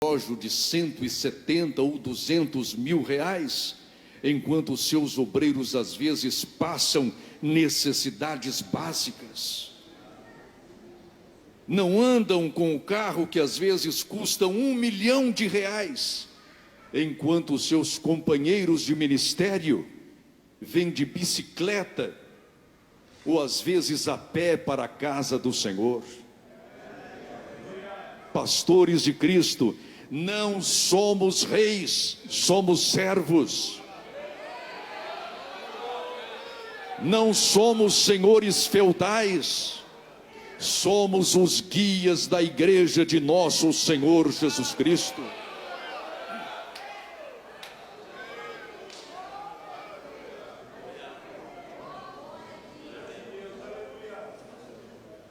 relógio de 170 ou 200 mil reais, enquanto os seus obreiros às vezes passam necessidades básicas. Não andam com o carro que às vezes custa R$1 milhão, enquanto os seus companheiros de ministério vêm de bicicleta ou às vezes a pé para a casa do Senhor. Pastores de Cristo, não somos reis, somos servos. Não somos senhores feudais, somos os guias da igreja de nosso Senhor Jesus Cristo.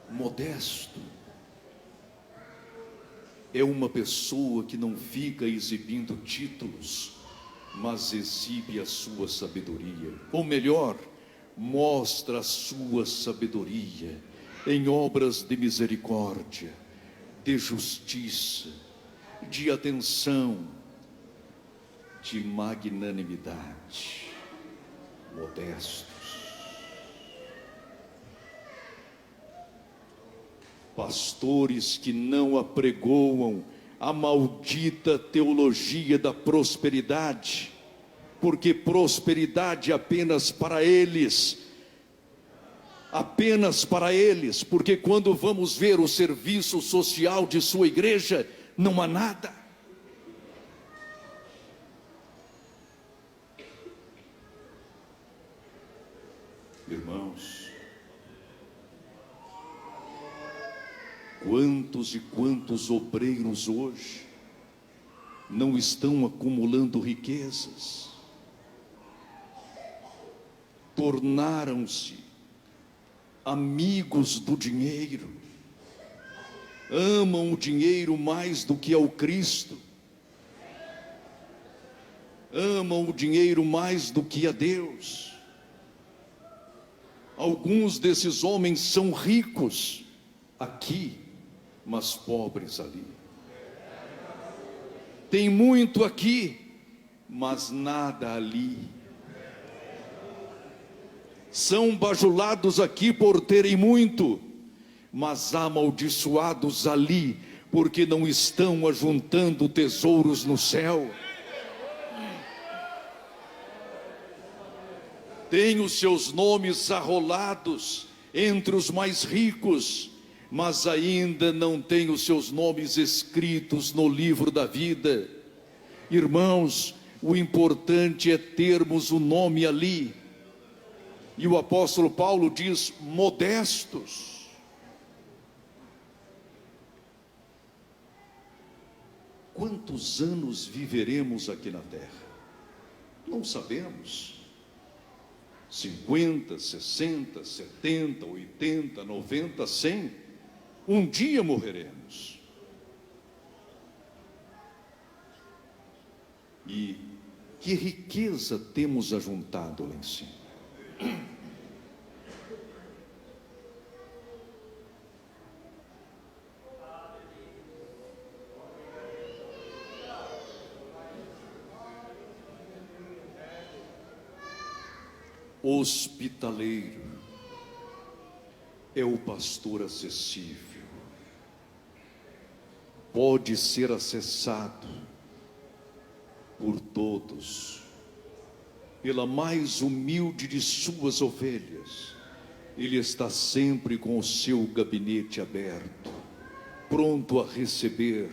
Modesto é uma pessoa que não fica exibindo títulos, mas exibe a sua sabedoria. Ou melhor, mostra a sua sabedoria em obras de misericórdia, de justiça, de atenção, de magnanimidade. Modestos. Pastores que não apregoam a maldita teologia da prosperidade, porque prosperidade apenas para eles, porque quando vamos ver o serviço social de sua igreja, não há nada. Irmãos, quantos e quantos obreiros hoje não estão acumulando riquezas, tornaram-se amigos do dinheiro, amam o dinheiro mais do que ao Cristo, amam o dinheiro mais do que a Deus. Alguns desses homens são ricos aqui, mas pobres ali. Tem muito aqui, mas nada ali. São bajulados aqui por terem muito, mas amaldiçoados ali, porque não estão ajuntando tesouros no céu. Tem os seus nomes arrolados entre os mais ricos, mas ainda não tem os seus nomes escritos no livro da vida. Irmãos, o importante é termos o nome ali. E o apóstolo Paulo diz: modestos. Quantos anos viveremos aqui na terra? Não sabemos. 50, 60, 70, 80, 90, 100. Um dia morreremos. E que riqueza temos ajuntado lá em cima? Hospitaleiro é o pastor acessível, pode ser acessado por todos, pela mais humilde de suas ovelhas. Ele está sempre com o seu gabinete aberto, pronto a receber,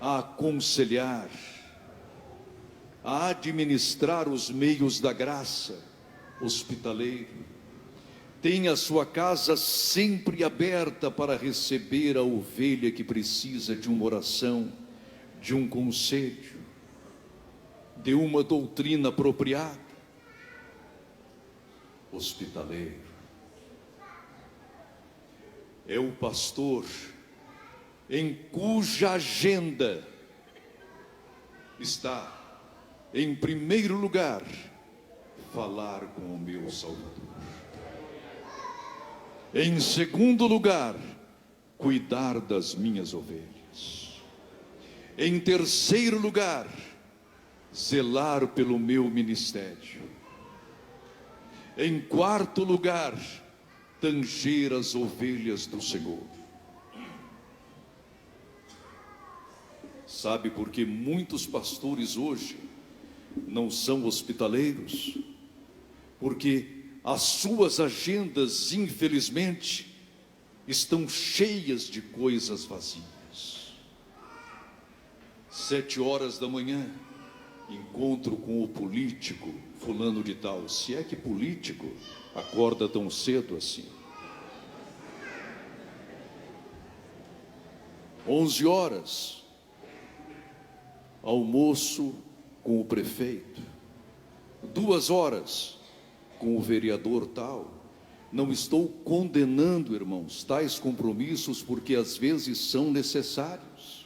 a aconselhar, a administrar os meios da graça. Hospitaleiro tem a sua casa sempre aberta para receber a ovelha que precisa de uma oração, de um conselho, de uma doutrina apropriada. Hospitaleiro é o pastor em cuja agenda está, em primeiro lugar, falar com o meu Salvador. Em segundo lugar, cuidar das minhas ovelhas. Em terceiro lugar, zelar pelo meu ministério. Em quarto lugar, tanger as ovelhas do Senhor. Sabe por que muitos pastores hoje não são hospitaleiros? Porque as suas agendas, infelizmente, estão cheias de coisas vazias. 7 horas da manhã, encontro com o político fulano de tal. Se é que político acorda tão cedo assim. 11 horas, almoço com o prefeito. 2 horas, com o vereador tal. Não estou condenando, irmãos, tais compromissos, porque às vezes são necessários.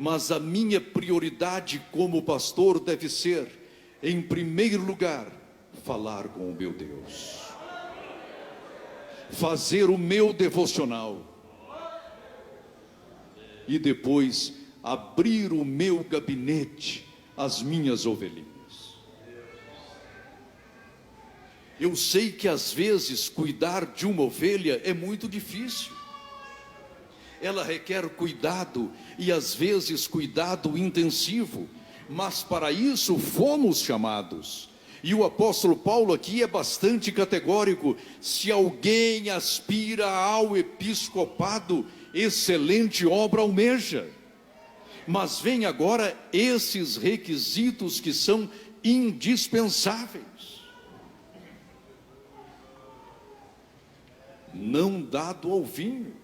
Mas a minha prioridade como pastor deve ser, em primeiro lugar, falar com o meu Deus. Fazer o meu devocional. E depois, abrir o meu gabinete às minhas ovelhinhas. Eu sei que às vezes cuidar de uma ovelha é muito difícil. Ela requer cuidado e às vezes cuidado intensivo, mas para isso fomos chamados. E o apóstolo Paulo aqui é bastante categórico: se alguém aspira ao episcopado, excelente obra almeja. Mas vem agora esses requisitos que são indispensáveis. Não dado ao vinho.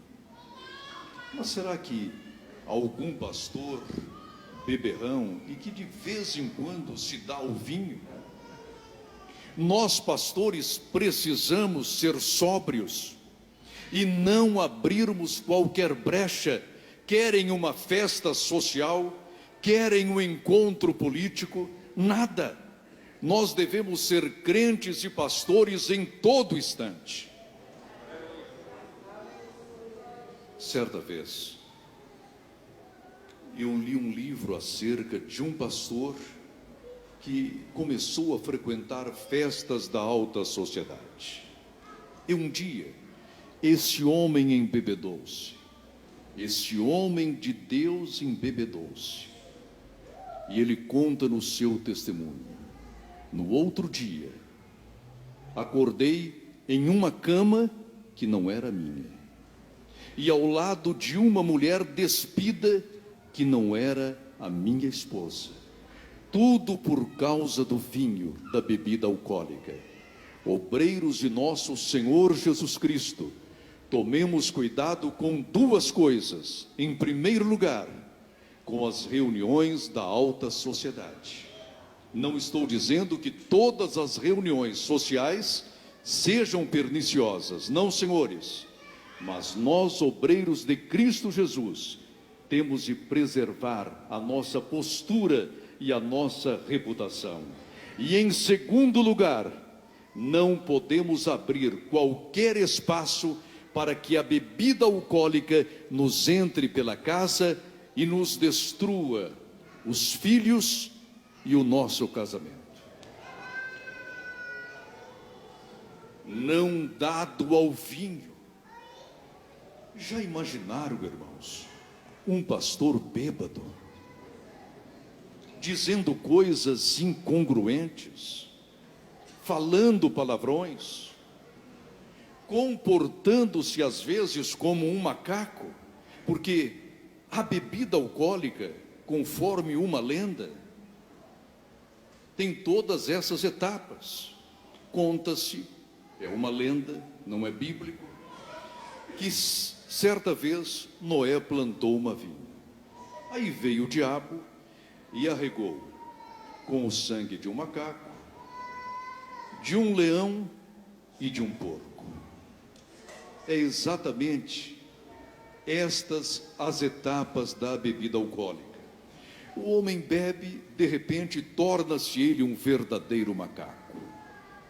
Mas será que algum pastor beberrão e que de vez em quando se dá ao vinho? Nós pastores precisamos ser sóbrios e não abrirmos qualquer brecha, querem uma festa social, querem um encontro político, nada. Nós devemos ser crentes e pastores em todo instante. Certa vez, eu li um livro acerca de um pastor que começou a frequentar festas da alta sociedade. E um dia, esse homem embebedou-se. Esse homem de Deus embebedou-se. E ele conta no seu testemunho: no outro dia, acordei em uma cama que não era minha, e ao lado de uma mulher despida que não era a minha esposa. Tudo por causa do vinho, da bebida alcoólica. Obreiros de nosso Senhor Jesus Cristo, tomemos cuidado com duas coisas. Em primeiro lugar, com as reuniões da alta sociedade. Não estou dizendo que todas as reuniões sociais sejam perniciosas, não, senhores. Mas nós, obreiros de Cristo Jesus, temos de preservar a nossa postura e a nossa reputação. E em segundo lugar, não podemos abrir qualquer espaço para que a bebida alcoólica nos entre pela casa e nos destrua os filhos e o nosso casamento. Não dado ao vinho. Já imaginaram, irmãos, um pastor bêbado, dizendo coisas incongruentes, falando palavrões, comportando-se às vezes como um macaco? Porque a bebida alcoólica, conforme uma lenda, tem todas essas etapas. Conta-se, é uma lenda, não é bíblico, que certa vez Noé plantou uma vinha. Aí veio o diabo e a regou com o sangue de um macaco, de um leão e de um porco. É exatamente estas as etapas da bebida alcoólica. O homem bebe, de repente torna-se ele um verdadeiro macaco.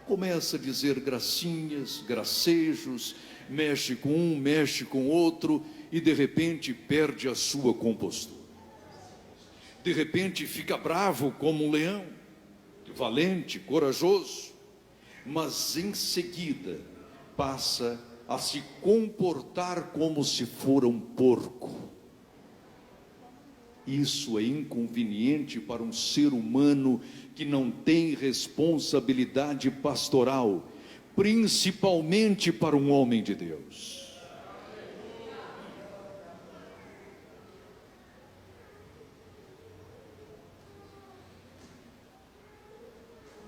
Começa a dizer gracinhas, gracejos, mexe com um, mexe com outro, e de repente perde a sua compostura. de repente fica bravo como um leão, valente, corajoso, mas em seguida passa a se comportar como se for um porco. Isso é inconveniente para um ser humano que não tem responsabilidade pastoral, principalmente para um homem de Deus.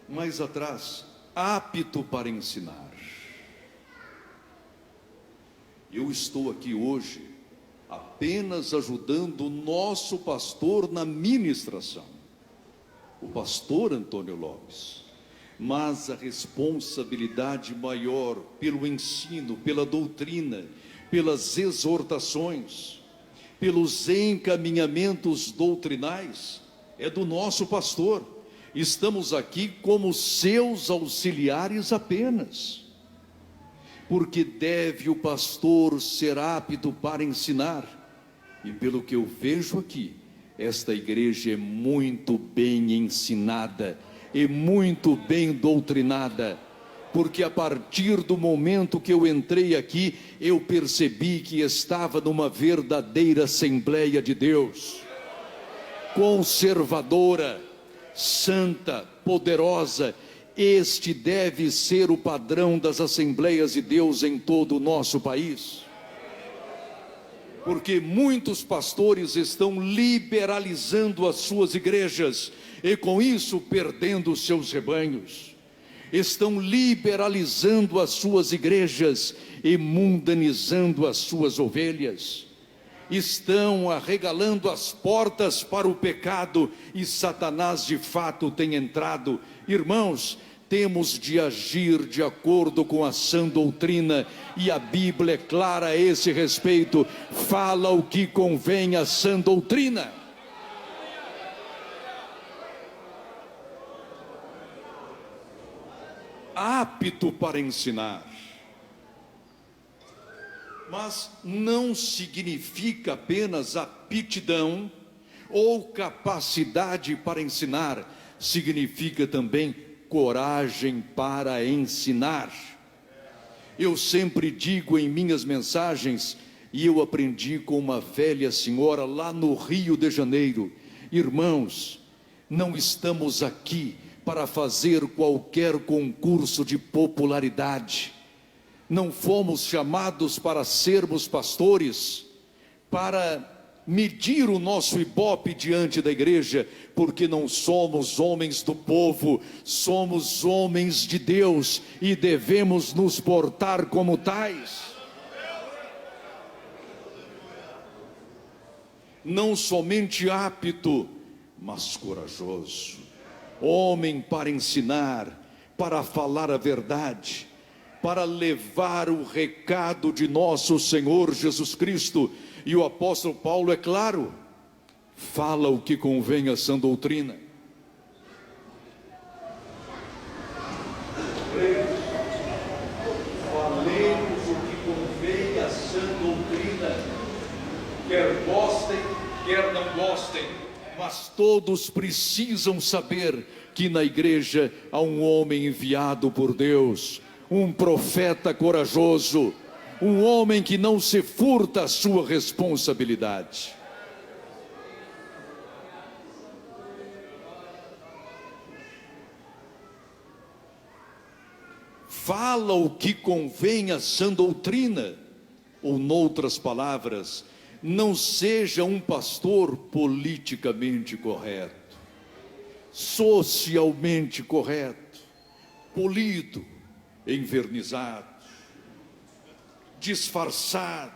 Mais atrás, apto para ensinar. Eu estou aqui hoje apenas ajudando o nosso pastor na ministração, o pastor Antônio Lopes, mas a responsabilidade maior pelo ensino, pela doutrina, pelas exortações, pelos encaminhamentos doutrinais, é do nosso pastor. Estamos aqui como seus auxiliares apenas, porque deve o pastor ser apto para ensinar, e pelo que eu vejo aqui, esta igreja é muito bem ensinada, e muito bem doutrinada, porque a partir do momento que eu entrei aqui, eu percebi que estava numa verdadeira Assembleia de Deus, conservadora, santa, poderosa. Este deve ser o padrão das Assembleias de Deus em todo o nosso país, porque muitos pastores estão liberalizando as suas igrejas e com isso perdendo os seus rebanhos. Estão liberalizando as suas igrejas e mundanizando as suas ovelhas. Estão arregalando as portas para o pecado e Satanás de fato tem entrado. Irmãos, temos de agir de acordo com a sã doutrina, e a Bíblia é clara a esse respeito, fala o que convém à sã doutrina. Apto para ensinar, mas não significa apenas aptidão ou capacidade para ensinar, significa também coragem para ensinar. Eu sempre digo em minhas mensagens, e eu aprendi com uma velha senhora lá no Rio de Janeiro: irmãos, não estamos aqui para fazer qualquer concurso de popularidade. Não fomos chamados para sermos pastores, para medir o nosso ibope diante da igreja, porque não somos homens do povo, somos homens de Deus e devemos nos portar como tais. Não somente apto, mas corajoso, homem para ensinar, para falar a verdade, para levar o recado de nosso Senhor Jesus Cristo. E o apóstolo Paulo, é claro, fala o que convém à sã doutrina. Falemos o que convém à sã doutrina, quer gostem, quer não gostem, mas todos precisam saber que na igreja há um homem enviado por Deus, um profeta corajoso, um homem que não se furta a sua responsabilidade. Fala o que convém à sã doutrina, ou noutras palavras, não seja um pastor politicamente correto, socialmente correto, polido, envernizado, disfarçado,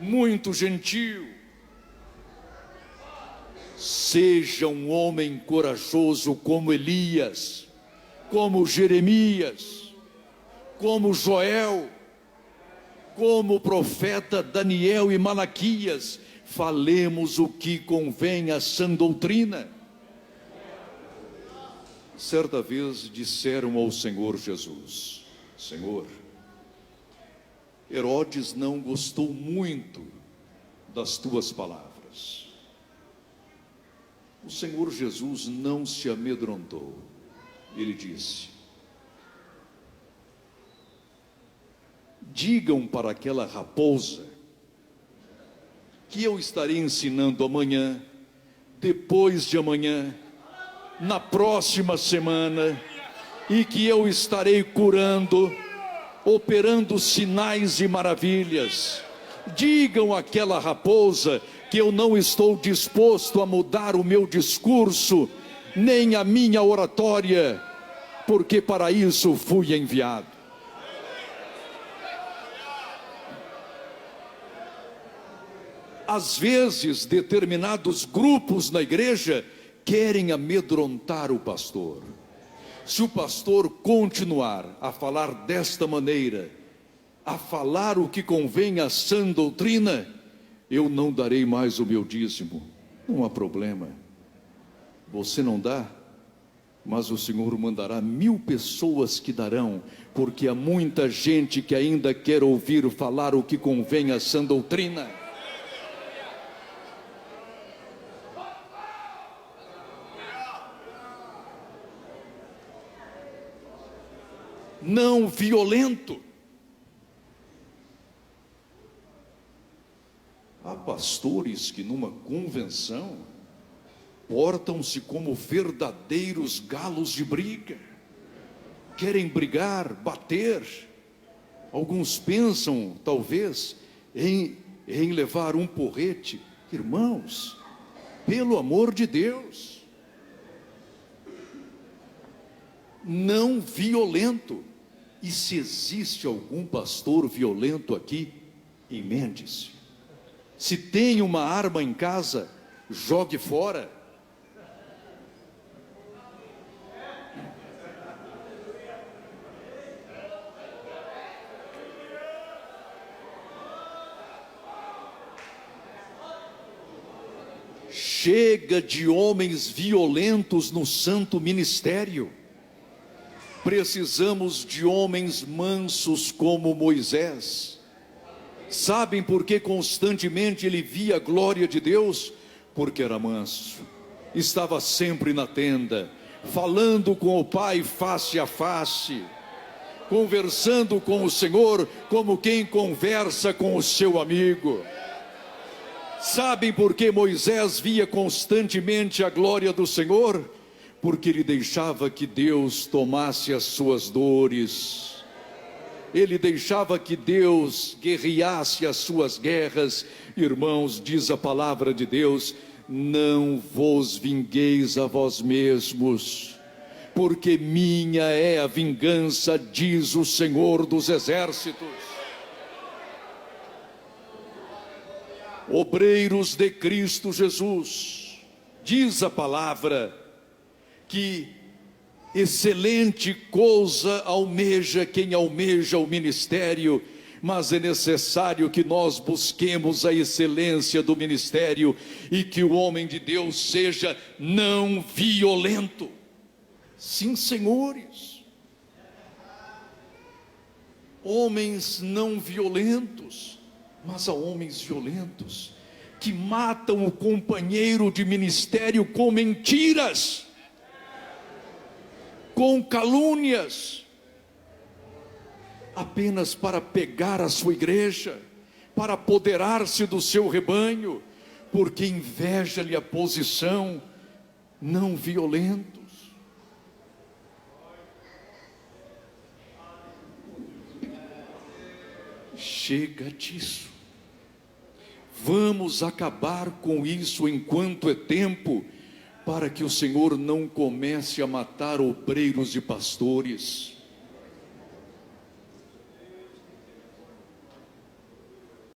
muito gentil. Seja um homem corajoso como Elias, como Jeremias, como Joel, como o profeta Daniel e Malaquias. Falemos o que convém à sã doutrina. Certa vez disseram ao Senhor Jesus: Senhor, Herodes não gostou muito das tuas palavras. O Senhor Jesus não se amedrontou. Ele disse: digam para aquela raposa que eu estarei ensinando amanhã, depois de amanhã, na próxima semana, e que eu estarei curando, operando sinais e maravilhas. Digam àquela raposa que eu não estou disposto a mudar o meu discurso, nem a minha oratória, porque para isso fui enviado. Às vezes, determinados grupos na igreja querem amedrontar o pastor. Se o pastor continuar a falar desta maneira, a falar o que convém à sã doutrina, eu não darei mais o meu dízimo. Não há problema. Você não dá, mas o Senhor mandará 1000 pessoas que darão, porque há muita gente que ainda quer ouvir falar o que convém à sã doutrina. Não violento. Há pastores que numa convenção portam-se como verdadeiros galos de briga, querem brigar, bater. Alguns pensam talvez em levar um porrete. Irmãos, pelo amor de Deus, não violento. E se existe algum pastor violento aqui, emende-se. Se tem uma arma em casa, jogue fora. Chega de homens violentos no santo ministério. Precisamos de homens mansos como Moisés. Sabem por que constantemente ele via a glória de Deus? Porque era manso, estava sempre na tenda, falando com o Pai face a face, conversando com o Senhor como quem conversa com o seu amigo. Sabem por que Moisés via constantemente a glória do Senhor? Porque ele deixava que Deus tomasse as suas dores, ele deixava que Deus guerreasse as suas guerras. Irmãos, diz a palavra de Deus: não vos vingueis a vós mesmos, porque minha é a vingança, diz o Senhor dos exércitos. Obreiros de Cristo Jesus, diz a palavra, que excelente coisa almeja quem almeja o ministério, mas é necessário que nós busquemos a excelência do ministério e que o homem de Deus seja não violento. Sim, senhores, homens não violentos, mas há homens violentos que matam o companheiro de ministério com mentiras, com calúnias, apenas para pegar a sua igreja, para apoderar-se do seu rebanho, porque inveja-lhe a posição. Não violentos. Chega disso. Vamos acabar com isso enquanto é tempo, para que o Senhor não comece a matar obreiros e pastores.